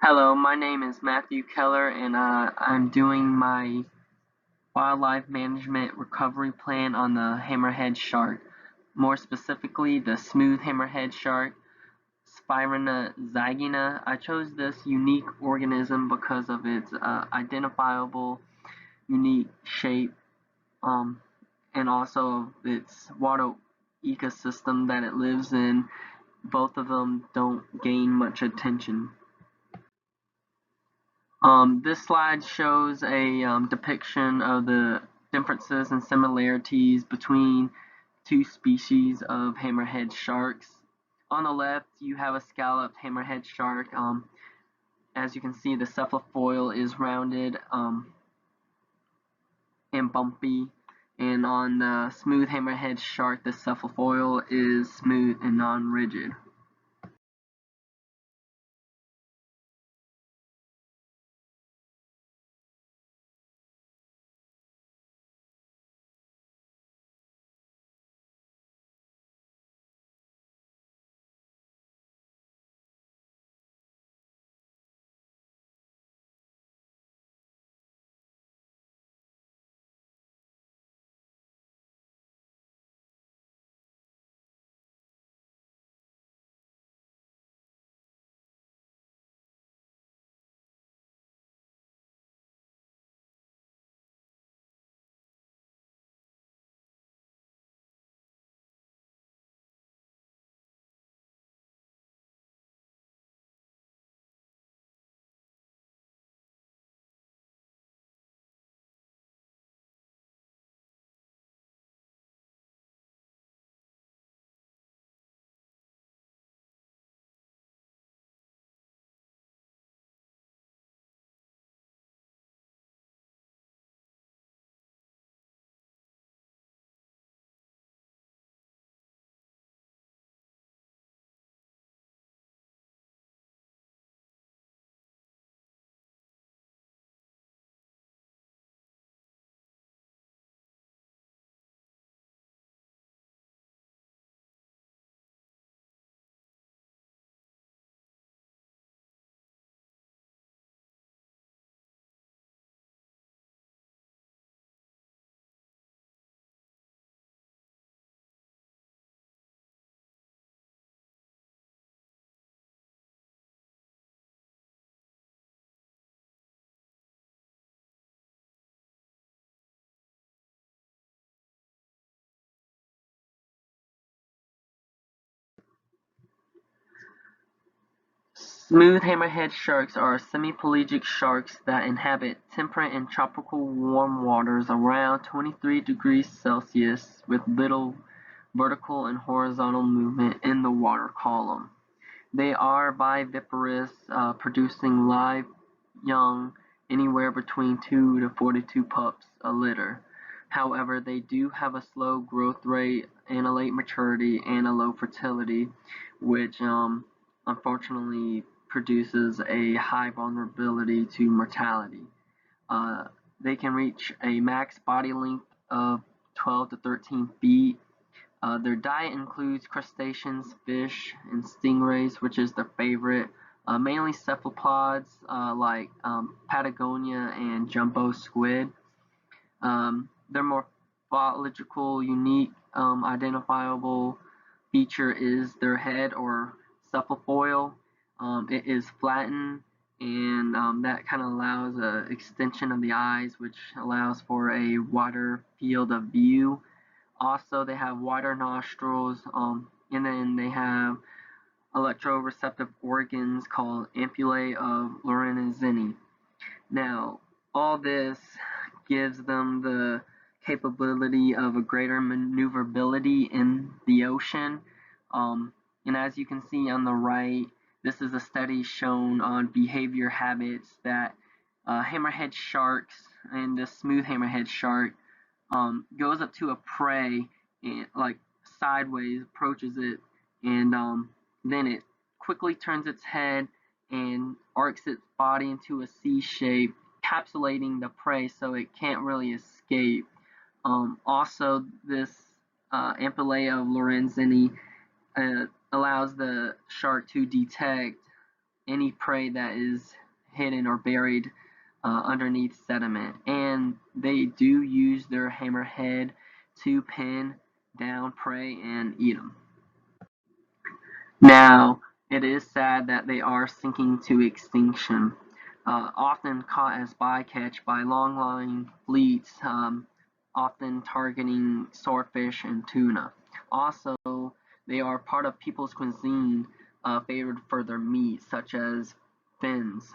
Hello, my name is Matthew Keller, and I'm doing my wildlife management recovery plan on the hammerhead shark. More specifically, the smooth hammerhead shark, Spirina zygina. I chose this unique organism because of its identifiable, unique shape, um, and also its water ecosystem that it lives in. Both of them don't gain much attention. This slide shows a depiction of the differences and similarities between two species of hammerhead sharks. On the left, you have a scalloped hammerhead shark. As you can see, the cephalofoil is rounded and bumpy, and on the smooth hammerhead shark, the cephalofoil is smooth and non-rigid. Smooth hammerhead sharks are semi-pelagic sharks that inhabit temperate and tropical warm waters around 23 degrees Celsius with little vertical and horizontal movement in the water column. They are viviparous, producing live young anywhere between 2 to 42 pups a litter. However, they do have a slow growth rate and a late maturity and a low fertility, which unfortunately produces a high vulnerability to mortality. Uh, they can reach a max body length of 12 to 13 feet. Their diet includes crustaceans, fish, and stingrays, which is their favorite. Mainly cephalopods like Patagonia and jumbo squid. Their morphological, unique, identifiable feature is their head or cephalofoil. It is flattened, and that kind of allows an extension of the eyes, which allows for a wider field of view. Also, they have wider nostrils, and then they have electroreceptive organs called ampullae of Lorenzini. Now, all this gives them the capability of a greater maneuverability in the ocean. Um, and as you can see on the right, this is a study shown on behavior habits that hammerhead sharks and the smooth hammerhead shark goes up to a prey and like sideways approaches it, and then it quickly turns its head and arcs its body into a C shape, encapsulating the prey so it can't really escape. Also, this ampullae of Lorenzini allows the shark to detect any prey that is hidden or buried underneath sediment, and they do use their hammerhead to pin down prey and eat them. Now, it is sad that they are sinking to extinction, often caught as bycatch by longline fleets, often targeting swordfish and tuna. Also, they are part of people's cuisine, favored for their meat, such as fins,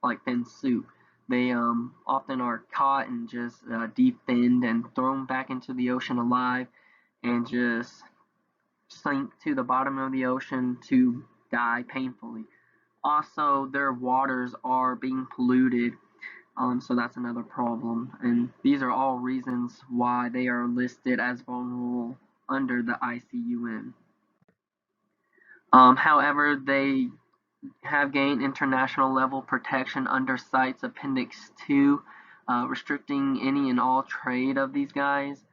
like fin soup. They often are caught and just definned and thrown back into the ocean alive and just sink to the bottom of the ocean to die painfully. Also, their waters are being polluted, so that's another problem. And these are all reasons why they are listed as vulnerable under the ICUN. However, they have gained international level protection under CITES Appendix 2, restricting any and all trade of these guys.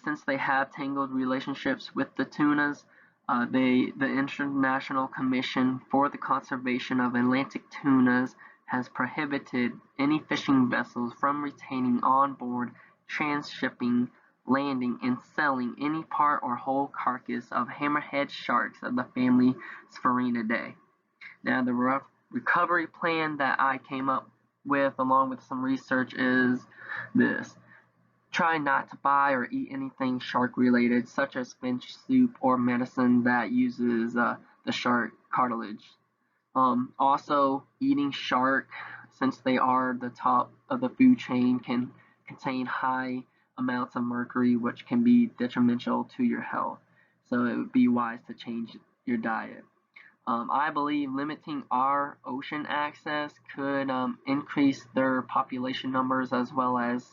Since they have tangled relationships with the tunas, the International Commission for the Conservation of Atlantic Tunas has prohibited any fishing vessels from retaining on board, transshipping, landing, and selling any part or whole carcass of hammerhead sharks of the family Sphaerenidae. Now, the recovery plan that I came up with, along with some research, is this. Try not to buy or eat anything shark related, such as finch soup or medicine that uses the shark cartilage. Also, eating shark, since they are the top of the food chain, can contain high amounts of mercury, which can be detrimental to your health. So it would be wise to change your diet. I believe limiting our ocean access could increase their population numbers, as well as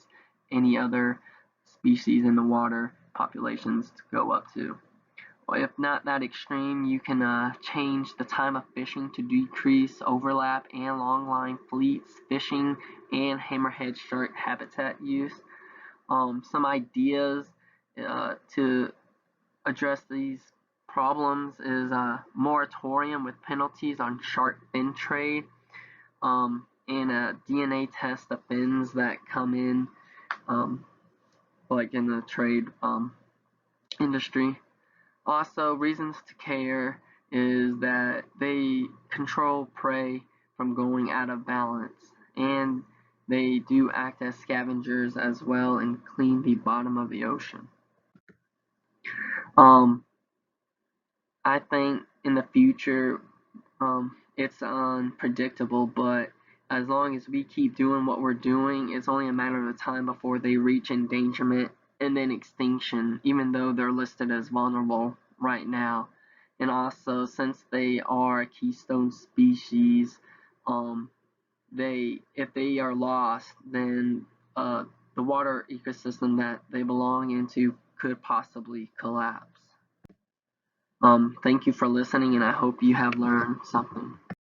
any other species in the water populations to go up to. Well, if not that extreme, you can change the time of fishing to decrease overlap and longline fleets fishing and hammerhead shark habitat use. Some ideas to address these problems is a moratorium with penalties on shark fin trade, and a DNA test of fins that come in, like in the trade industry. Also, reasons to care is that they control prey from going out of balance, and they do act as scavengers as well and clean the bottom of the ocean. I think in the future, it's unpredictable, but as long as we keep doing what we're doing, it's only a matter of time before they reach endangerment and then extinction, even though they're listed as vulnerable right now. And also, since they are a keystone species, if they are lost, then the water ecosystem that they belong into could possibly collapse. Thank you for listening, and I hope you have learned something.